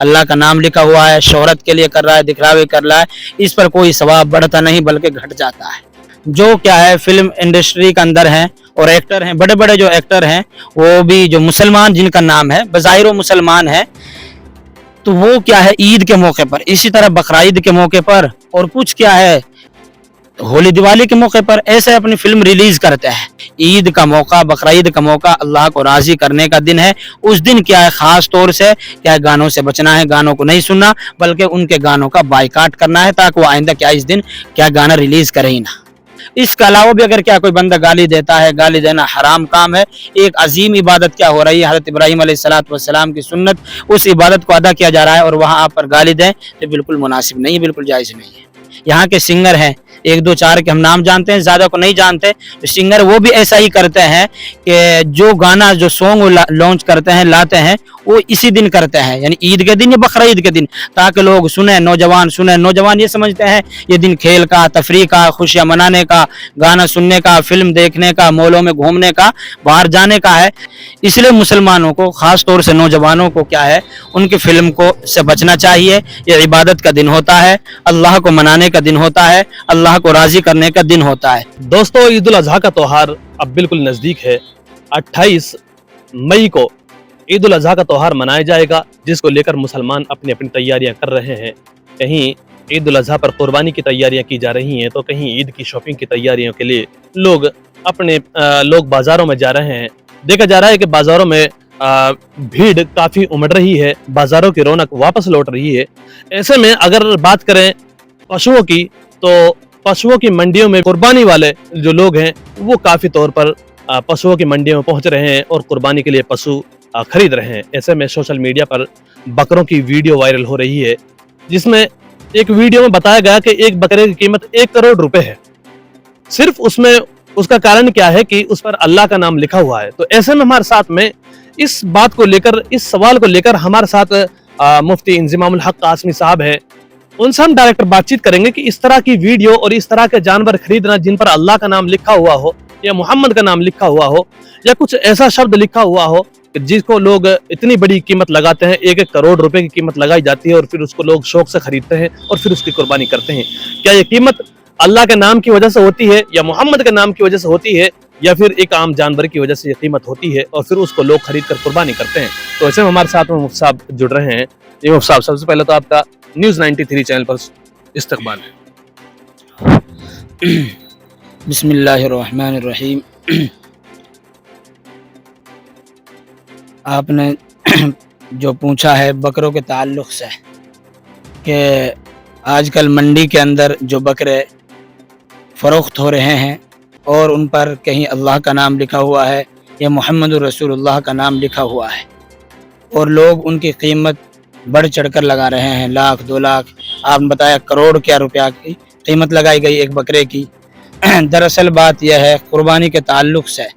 अल्लाह का नाम लिखा हुआ है, शोहरत के लिए कर रहा है, दिखलावे कर रहा है, इस पर कोई सवाब बढ़ता नहीं बल्कि घट जाता है। जो क्या है फिल्म इंडस्ट्री के अंदर हैं और एक्टर हैं, बड़े बड़े जो एक्टर हैं वो भी जो मुसलमान जिनका नाम है, बज़ाहिर वो मुसलमान है, तो वो क्या है ईद के मौके पर, इसी तरह बकरीद के मौके पर और कुछ क्या है होली दिवाली के मौके पर ऐसे अपनी फिल्म रिलीज करते हैं। ईद का मौका, बकरीद का मौका अल्लाह को राजी करने का दिन है। उस दिन क्या है खास तौर से क्या है गानों से बचना है, गानों को नहीं सुनना बल्कि उनके गानों का बाइकाट करना है ताकि वो आइंदा क्या इस दिन क्या गाना रिलीज करे ही ना। इसके अलावा भी अगर क्या कोई बंदा गाली देता है, गाली देना हराम काम है। एक अजीम इबादत क्या हो रही है, हज़रत इब्राहीम अलैहिस्सलाम की सुन्नत, उस इबादत को अदा किया जा रहा है और वहाँ आप पर गाली दें तो बिल्कुल मुनासिब नहीं है, बिल्कुल जायज़ नहीं है। यहाँ के सिंगर हैं, एक दो चार के हम नाम जानते हैं, ज़्यादा को नहीं जानते, तो सिंगर वो भी ऐसा ही करते हैं कि जो गाना जो सॉन्ग लॉन्च करते हैं, लाते हैं, वो इसी दिन करते हैं, यानी ईद के दिन या बकरीद के दिन, ताकि लोग सुने, नौजवान सुने। नौजवान ये समझते हैं ये दिन खेल का, तफरीह का, खुशियाँ मनाने का, गाना सुनने का, फिल्म देखने का, मॉलों में घूमने का, बाहर जाने का है। इसलिए मुसलमानों को ख़ास तौर से नौजवानों को क्या है उनकी फिल्म को से बचना चाहिए। ये इबादत का दिन होता है, अल्लाह को मनाने का दिन होता है, अल्लाह को राजी करने का दिन होता है। दोस्तों, ईद उल अजहा का त्यौहार अब बिल्कुल नज़दीक है। 28 मई को ईद उल अजहा का त्यौहार मनाया जाएगा, जिसको लेकर मुसलमान अपनी अपनी तैयारियां कर रहे हैं। कहीं ईद उल अजहा पर कुर्बानी की तैयारियां की जा रही हैं, तो कहीं ईद की शॉपिंग की तैयारियों के लिए लोग बाज़ारों में जा रहे हैं। देखा जा रहा है कि बाज़ारों में भीड़ काफ़ी उमड़ रही है, बाज़ारों की रौनक वापस लौट रही है। ऐसे में अगर बात करें पशुओं की, तो पशुओं की मंडियों में कुर्बानी वाले जो लोग हैं वो काफ़ी तौर पर पशुओं की मंडियों में पहुंच रहे हैं और कुर्बानी के लिए पशु खरीद रहे हैं। ऐसे में सोशल मीडिया पर बकरों की वीडियो वायरल हो रही है, जिसमें एक वीडियो में बताया गया कि एक बकरे की कीमत 1 करोड़ रुपए है। सिर्फ उसमें उसका कारण क्या है कि उस पर अल्लाह का नाम लिखा हुआ है। तो ऐसे में हमारे साथ में इस बात को लेकर, इस सवाल को लेकर हमारे साथ मुफ्ती इंज़िमामुल हक कासमी साहब हैं। उनसे हम डायरेक्ट बातचीत करेंगे कि इस तरह की वीडियो और इस तरह के जानवर खरीदना जिन पर अल्लाह का नाम लिखा हुआ हो या मोहम्मद का नाम लिखा हुआ हो या कुछ ऐसा शब्द लिखा हुआ हो कि जिसको लोग इतनी बड़ी कीमत लगाते हैं, 1-1 करोड़ रुपए की कीमत लगाई जाती है और फिर उसको लोग शौक से खरीदते हैं और फिर उसकी कुर्बानी करते हैं। क्या ये कीमत अल्लाह के नाम की वजह से होती है या मोहम्मद के नाम की वजह से होती है या फिर एक आम जानवर की वजह से ये कीमत होती है और फिर उसको लोग खरीद कर कुर्बानी करते हैं? तो ऐसे में हमारे साथ में मुफ्ती साहब जुड़ रहे हैं। ये मुफ्ती साहब, सबसे पहले तो आपका न्यूज़ 93 चैनल पर इस्तकबाल है। बिस्मिल्लाहिर्रहमानिर्रहीम। आपने जो पूछा है बकरों के ताल्लुक़ से कि आजकल मंडी के अंदर जो बकरे फ़रोख्त हो रहे हैं और उन पर कहीं अल्लाह का नाम लिखा हुआ है या मुहम्मदुर रसूलुल्लाह का नाम लिखा हुआ है और लोग उनकी कीमत बढ़ चढ़कर लगा रहे हैं, 1 लाख 2 लाख, आपने बताया करोड़ क्या रुपया की कीमत लगाई गई एक बकरे की। दरअसल बात यह है कुर्बानी के ताल्लुक़ से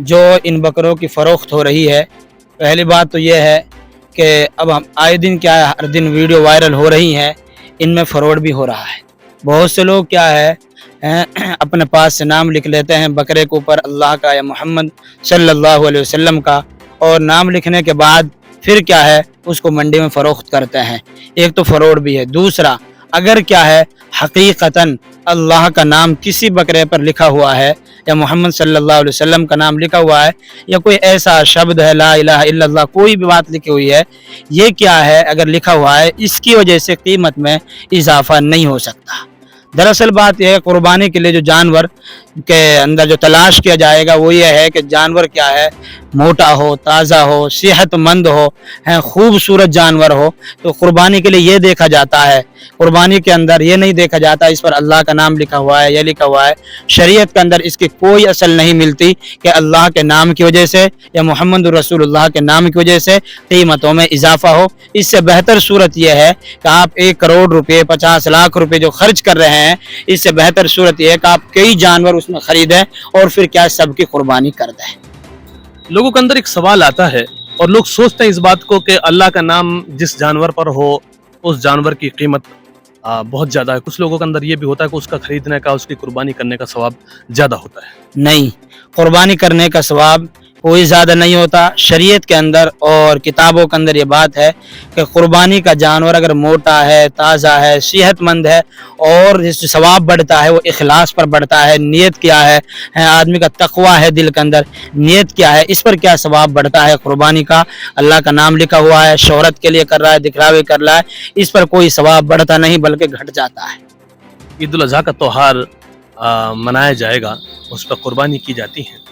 जो इन बकरों की फ़रोख्त हो रही है, पहली बात तो यह है कि अब हम आए दिन क्या है हर दिन वीडियो वायरल हो रही हैं, इनमें फ़रॉड भी हो रहा है। बहुत से लोग क्या है अपने पास से नाम लिख लेते हैं बकरे के ऊपर अल्लाह का या मोहम्मद सल्लल्लाहु अलैहि वसल्लम का, और नाम लिखने के बाद फिर क्या है उसको मंडी में फ़रोख्त करते हैं। एक तो फ़रॉड भी है। दूसरा, अगर क्या है हकीकतन अल्लाह का नाम किसी बकरे पर लिखा हुआ है या मोहम्मद सल्लल्लाहु अलैहि वसल्लम का नाम लिखा हुआ है या कोई ऐसा शब्द है ला इलाहा इल्लल्लाह, कोई भी बात लिखी हुई है, ये क्या है अगर लिखा हुआ है इसकी वजह से कीमत में इजाफा नहीं हो सकता। दरअसल बात यह है कुर्बानी के लिए जो जानवर के अंदर जो तलाश किया जाएगा वो ये है कि जानवर क्या है मोटा हो, ताज़ा हो, सेहतमंद हो, हैं खूबसूरत जानवर हो। तो कुर्बानी के लिए ये देखा जाता है, कुर्बानी के अंदर ये नहीं देखा जाता इस पर अल्लाह का नाम लिखा हुआ है या लिखा हुआ है। शरीयत के अंदर इसकी कोई असल नहीं मिलती कि अल्लाह के नाम की वजह से या मोहम्मद रसूलुल्लाह के नाम की वजह से कीमतों में इजाफा हो। इससे बेहतर सूरत यह है कि आप 1 करोड़ रुपये 50 लाख रुपये जो खर्च कर रहे हैं, इससे बेहतर सूरत यह है कि आप कई जानवर उसमें खरीदें और फिर क्या सबकी कुर्बानी कर दें। लोगों के अंदर एक सवाल आता है और लोग सोचते हैं इस बात को कि अल्लाह का नाम जिस जानवर पर हो उस जानवर की कीमत बहुत ज़्यादा है। कुछ लोगों के अंदर ये भी होता है कि उसका खरीदने का, उसकी कुर्बानी करने का सवाब ज़्यादा होता है। नहीं, कुर्बानी करने का सवाब कोई ज़्यादा नहीं होता। शरीयत के अंदर और किताबों के अंदर ये बात है कि कुर्बानी का जानवर अगर मोटा है, ताज़ा है, सेहतमंद है और जिससे सवाब बढ़ता है वो इखलास पर बढ़ता है। नियत क्या है, आदमी का तकवा है दिल के अंदर, नियत क्या है, इस पर क्या सवाब बढ़ता है कुर्बानी का। अल्लाह का नाम लिखा हुआ है, शोहरत के लिए कर रहा है, दिखलावे कर रहा है, इस पर कोई सवाब बढ़ता नहीं बल्कि घट जाता है। ईद उल अज़हा का त्यौहार मनाया जाएगा, उस पर कुर्बानी की जाती है,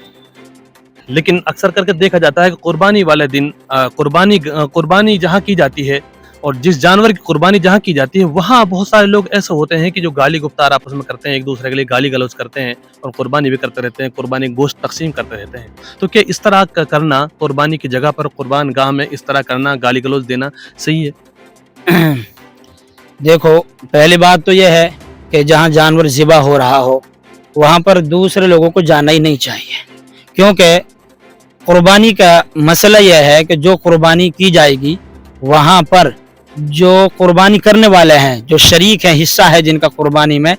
लेकिन अक्सर करके देखा जाता है कि कुर्बानी वाले दिन कुर्बानी जहाँ की जाती है और जिस जानवर की कुर्बानी जहाँ की जाती है वहाँ बहुत सारे लोग ऐसे होते हैं कि जो गाली गुफ्तार आपस में करते हैं, एक दूसरे के लिए गाली गलौज करते हैं और कुर्बानी भी करते रहते हैं, कुर्बानी गोश्त तकसीम करते रहते हैं। तो क्या इस तरह का करना, कुर्बानी की जगह पर कुर्बान गाह में इस तरह करना, गाली गलौज देना सही है? देखो, पहली बात तो यह है कि जहाँ जानवर ज़िबा हो रहा हो वहाँ पर दूसरे लोगों को जाना ही नहीं चाहिए, क्योंकि कुर्बानी का मसला यह है कि जो कुर्बानी की जाएगी वहाँ पर जो कुर्बानी करने वाले हैं, जो शरीक हैं, हिस्सा है जिनका कुर्बानी में,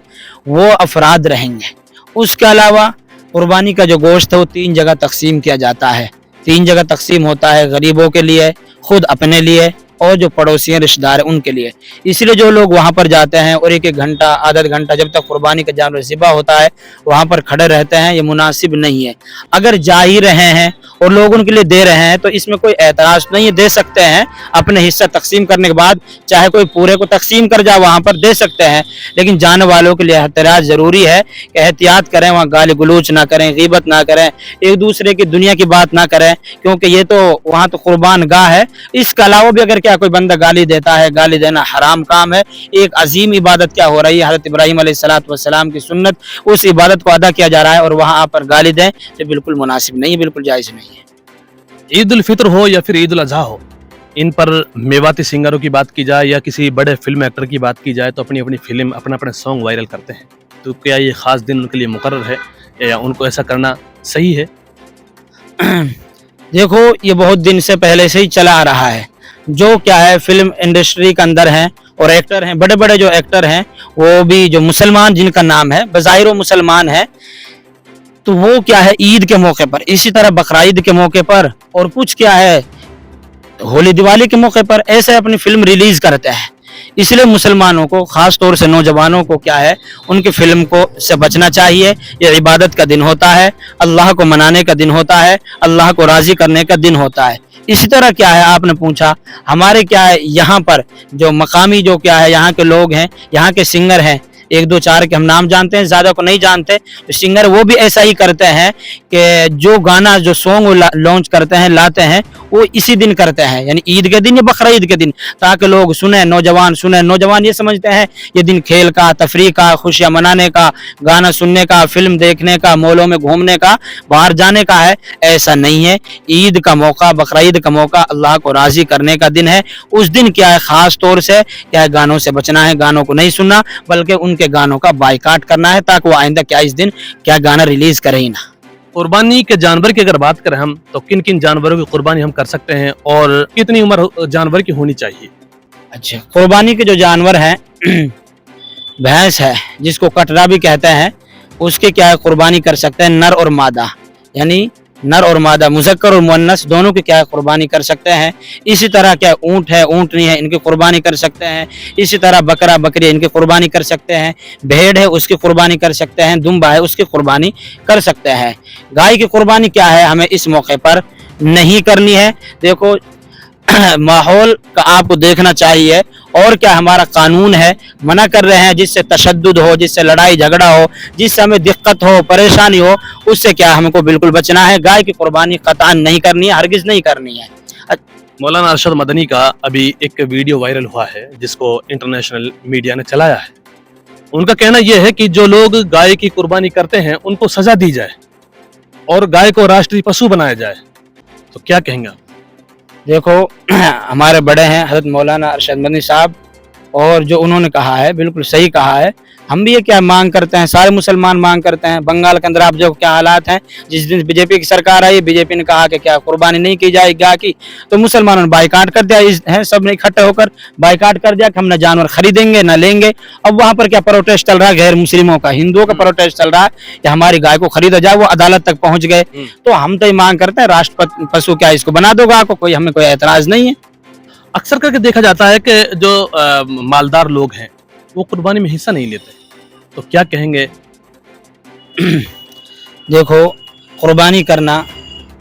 वो अफराद रहेंगे। उसके अलावा कुर्बानी का जो गोश्त है वो 3 जगह तकसीम किया जाता है। 3 जगह तकसीम होता है, गरीबों के लिए, खुद अपने लिए और जो पड़ोसी हैं, रिश्तेदार हैं, उनके लिए। इसलिए जो लोग वहाँ पर जाते हैं और 1-1 घंटा, आधा घंटा जब तक कुर्बानी का जानवर ज़िबा होता है वहाँ पर खड़े रहते हैं, ये मुनासिब नहीं है। अगर जा ही रहे हैं और लोग उनके लिए दे रहे हैं तो इसमें कोई एतराज़ नहीं है, दे सकते हैं। अपने हिस्सा तकसीम करने के बाद चाहे कोई पूरे को तकसीम कर जाए वहाँ पर दे सकते हैं, लेकिन जाने वालों के लिए एहतराज ज़रूरी है कि एहतियात करें, वहाँ गाली गलौज ना करें, गीबत ना करें, एक दूसरे की दुनिया की बात ना करें, क्योंकि ये तो वहाँ तो कुर्बान गाह है। इसके अलावा भी अगर क्या कोई बंदा गाली देता है, गाली देना हराम काम है। एक अजीम इबादत क्या हो रही है, हज़रत इब्राहीम अलैहिस्सलाम की सुन्नत, उस इबादत को अदा किया जा रहा है और वहाँ पर गाली दें तो बिल्कुल मुनासिब नहीं है, बिल्कुल जायज़ नहीं है। ईद उल फित्र हो या फिर ईद उल अज़हा हो, इन पर मेवाती सिंगरों की बात की जाए या किसी बड़े फिल्म एक्टर की बात की जाए तो अपनी अपनी फिल्म, अपना अपना सॉन्ग वायरल करते हैं। तो क्या ये ख़ास दिन उनके लिए मुकर्रर है या उनको ऐसा करना सही है? देखो, ये बहुत दिन से पहले से ही चला आ रहा है। जो क्या है फिल्म इंडस्ट्री के अंदर हैं और एक्टर हैं, बड़े बड़े जो एक्टर हैं वो भी जो मुसलमान जिनका नाम है, बज़ाहिर वो मुसलमान है, तो वो क्या है ईद के मौके पर, इसी तरह बकरा ईद के मौके पर और कुछ क्या है होली दिवाली के मौके पर ऐसे अपनी फिल्म रिलीज करते हैं। इसलिए मुसलमानों को, खास तौर से नौजवानों को क्या है उनकी फिल्म को से बचना चाहिए। ये इबादत का दिन होता है, अल्लाह को मनाने का दिन होता है, अल्लाह को राजी करने का दिन होता है। इसी तरह क्या है, आपने पूछा हमारे क्या है यहाँ पर जो मकामी जो क्या है यहाँ के लोग हैं, यहाँ के सिंगर हैं, 1-2-4 के हम नाम जानते हैं, ज़्यादा को नहीं जानते। तो सिंगर वो भी ऐसा ही करते हैं कि जो गाना, जो सॉन्ग लॉन्च करते हैं, लाते हैं, वो इसी दिन करते हैं, यानी ईद के दिन या बकरा ईद के दिन, ताकि लोग सुने, नौजवान सुने। नौजवान ये समझते हैं ये दिन खेल का, तफरीह का, खुशियाँ मनाने का, गाना सुनने का, फिल्म देखने का, मॉलों में घूमने का, बाहर जाने का है। ऐसा नहीं है। ईद का मौका, बकरा ईद का मौका अल्लाह को राज़ी करने का दिन है। उस दिन क्या है ख़ास तौर से क्या है गानों से बचना है, गानों को नहीं सुनना, बल्कि उनके गानों का बाइकाट करना है ताकि वो आइंदा क्या इस दिन क्या गाना रिलीज करे ही ना। कुर्बानी के जानवर की अगर बात करें हम तो किन किन जानवरों की कुर्बानी हम कर सकते हैं और कितनी उम्र जानवर की होनी चाहिए? अच्छा, कुर्बानी के जो जानवर हैं भैंस है जिसको कटरा भी कहते हैं, उसके क्या है कुर्बानी कर सकते हैं नर और मादा, यानी नर और मादा, मुज़क्कर और मुअन्नस दोनों की क्या है कुर्बानी कर सकते हैं। इसी तरह क्या ऊँट है, ऊँटनी है, इनकी कुर्बानी कर सकते हैं। इसी तरह बकरा बकरी इनकी कुर्बानी कर सकते हैं। भेड़ है उसकी कुर्बानी कर सकते हैं। दुम्बा है उसकी कुर्बानी कर सकते हैं। गाय की कुर्बानी क्या है हमें इस मौके पर नहीं करनी है। देखो माहौल का आपको देखना चाहिए और क्या हमारा कानून है, मना कर रहे हैं जिससे तशद्दुद हो, जिससे लड़ाई झगड़ा हो, जिससे हमें दिक्कत हो, परेशानी हो, उससे क्या हमको बिल्कुल बचना है। गाय की कुर्बानी कतई नहीं करनी है, हरगिज़ नहीं करनी है। मौलाना अरशद मदनी का अभी एक वीडियो वायरल हुआ है जिसको इंटरनेशनल मीडिया ने चलाया है। उनका कहना यह है कि जो लोग गाय की कुर्बानी करते हैं उनको सजा दी जाए और गाय को राष्ट्रीय पशु बनाया जाए, तो क्या कहेंगे आप? देखो हमारे बड़े हैं हज़रत मौलाना अरशद मदनी साहब اور جو انہوں نے کہا ہے بالکل صحیح کہا ہے. ہم بھی یہ کیا مانگ کرتے ہیں, سارے مسلمان مانگ کرتے ہیں. بنگال کے اندر آپ جو کیا حالات ہیں, جس دن بی جے پی کی سرکار آئی, بی جے پی نے کہا کہ کیا قربانی نہیں کی جائے گا کی, تو مسلمانوں نے بائیکاٹ کر دیا, سب نے اکٹھے ہو کر بائیکاٹ کر دیا کہ ہم نہ جانور خریدیں گے نہ لیں گے. اب وہاں پر کیا پروٹیسٹ چل رہا ہے, غیر مسلموں کا, ہندوؤں کا پروٹیسٹ چل رہا ہے کہ ہماری گائے کو خریدا جائے. وہ عدالت تک پہنچ گئے. تو ہم تو یہ مانگ کرتے ہیں راشٹر پشو کیا اس کو بنا دو گا, کوئی ہمیں کوئی اعتراض نہیں ہے. اکثر کر کے دیکھا جاتا ہے کہ جو مالدار لوگ ہیں وہ قربانی میں حصہ نہیں لیتے, تو کیا کہیں گے؟ دیکھو, قربانی کرنا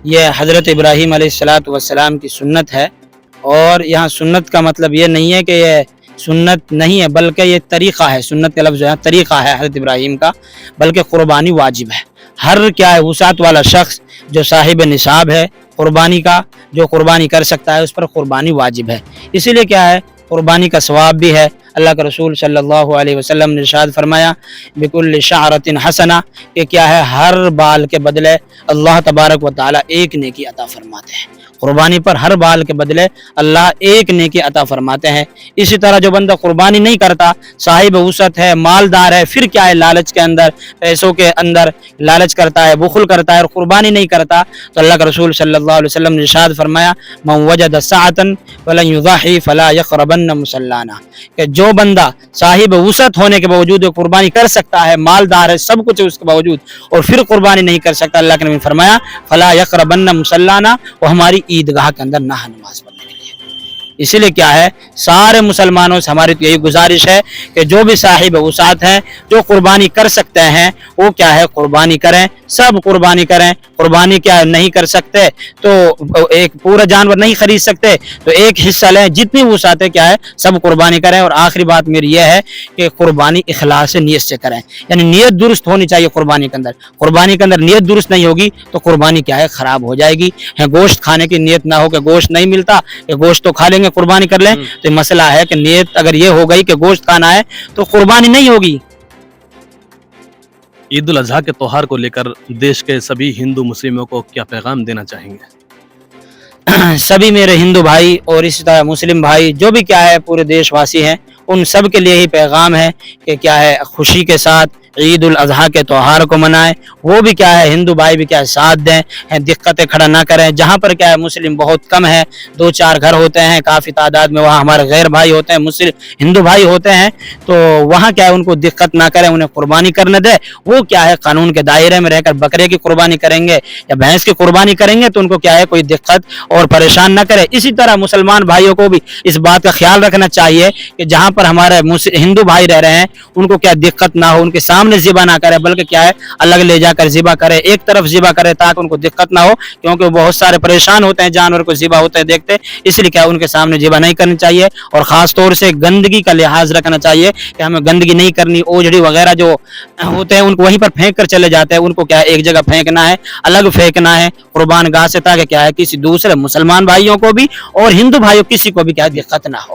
یہ حضرت ابراہیم علیہ السلام کی سنت ہے. اور یہاں سنت کا مطلب یہ نہیں ہے کہ یہ سنت نہیں ہے, بلکہ یہ طریقہ ہے. سنت کا لفظ جو ہے طریقہ ہے حضرت ابراہیم کا, بلکہ قربانی واجب ہے. ہر کیا ہے وسعت والا شخص جو صاحب نصاب ہے قربانی کا, جو قربانی کر سکتا ہے, اس پر قربانی واجب ہے. اسی لیے کیا ہے قربانی کا ثواب بھی ہے. اللہ کے رسول صلی اللہ علیہ وسلم نے ارشاد فرمایا بکل شعرۃ حسنہ, کہ کیا ہے ہر بال کے بدلے اللہ تبارک و تعالی ایک نیکی عطا فرماتے ہیں. قربانی پر ہر بال کے بدلے اللہ ایک نیکی عطا فرماتے ہیں. اسی طرح جو بندہ قربانی نہیں کرتا, صاحب وسعت ہے, مالدار ہے, پھر کیا ہے لالچ کے اندر, پیسوں کے اندر لالچ کرتا ہے, بخل کرتا ہے اور قربانی نہیں کرتا, تو اللہ کے رسول صلی اللہ علیہ وسلم نے ارشاد فرمایا من وجد سعۃ فلن یضحی فلا یقربن مصلانا, کہ جو بندہ صاحب وسعت ہونے کے باوجود قربانی کر سکتا ہے, مالدار ہے, سب کچھ ہے اس کے باوجود, اور پھر قربانی نہیں کر سکتا, اللہ کے نبی نے فرمایا فلا یقربن مصلانا, وہ ہماری عیدگاہ کے اندر نہ نماز پڑھنے کے لیے. اسی لیے کیا ہے سارے مسلمانوں سے ہماری یہی گزارش ہے کہ جو بھی صاحب وسعت ہیں, جو قربانی کر سکتے ہیں, وہ کیا ہے قربانی کریں. سب قربانی کریں. قربانی کیا نہیں کر سکتے تو ایک پورا جانور نہیں خرید سکتے تو ایک حصہ لیں, جتنی وسعت ہے کیا ہے سب قربانی کریں. اور آخری بات میری یہ ہے کہ قربانی اخلاص نیت سے کریں, یعنی نیت درست ہونی چاہیے قربانی کے اندر. قربانی کے اندر نیت درست نہیں ہوگی تو قربانی کیا ہے خراب ہو جائے گی. گوشت کھانے کی نیت نہ ہو کہ گوشت نہیں ملتا, کہ گوشت تو کھا لیں گے قربانی کر لیں, تو مسئلہ ہے کہ نیت اگر یہ ہو گئی کہ گوشت کھانا ہے تو قربانی نہیں ہوگی. عید الاضحیٰ کے تہوار کو لے کر دیش کے سبھی ہندو مسلموں کو کیا پیغام دینا چاہیں گے؟ سبھی میرے ہندو بھائی اور اسی طرح مسلم بھائی جو بھی کیا ہے پورے دیش واسی ہیں, ان سب کے لیے ہی پیغام ہے کہ کیا ہے خوشی کے ساتھ عید الاضحیٰ کے تہوار کو منائیں. وہ بھی کیا ہے ہندو بھائی بھی کیا ہے ساتھ دیں, دقتیں کھڑا نہ کریں. جہاں پر کیا ہے مسلم بہت کم ہے, 2-4 گھر ہوتے ہیں کافی تعداد میں, وہاں ہمارے غیر بھائی ہوتے ہیں, مسلم ہندو بھائی ہوتے ہیں, تو وہاں کیا ہے ان کو دقت نہ کریں, انہیں قربانی کرنے دیں. وہ کیا ہے قانون کے دائرے میں رہ کر بکرے کی قربانی کریں گے یا بھینس کی قربانی کریں گے تو ان کو کیا ہے کوئی دقت اور پریشان نہ کرے. اسی طرح مسلمان بھائیوں کو بھی اس بات کا خیال رکھنا چاہیے کہ جہاں پر ہمارے ہندو بھائی رہ رہے ہیں ان کو کیا دقت نہ ہو, ان کے سامنے ذبح نہ کرے, بلکہ کیا ہے الگ لے جا کر ذبح کرے, ایک طرف ذبح کرے تاکہ ان کو دقت نہ ہو, کیونکہ وہ بہت سارے پریشان ہوتے ہیں جانور کو ذبح ہوتے دیکھتے. اس لیے کیا ان کے سامنے ذبح نہیں کرنی چاہیے. اور خاص طور سے گندگی کا لحاظ رکھنا چاہیے کہ ہمیں گندگی نہیں کرنی. اوجڑی وغیرہ جو ہوتے ہیں ان کو وہیں پر پھینک کر چلے جاتے ہیں, ان کو کیا ہے ایک جگہ پھینکنا ہے, الگ پھینکنا ہے قربان گاہ سے, تاکہ کیا ہے کسی دوسرے مسلمان بھائیوں کو بھی اور ہندو بھائیوں کسی کو بھی کیا دقت نہ ہو.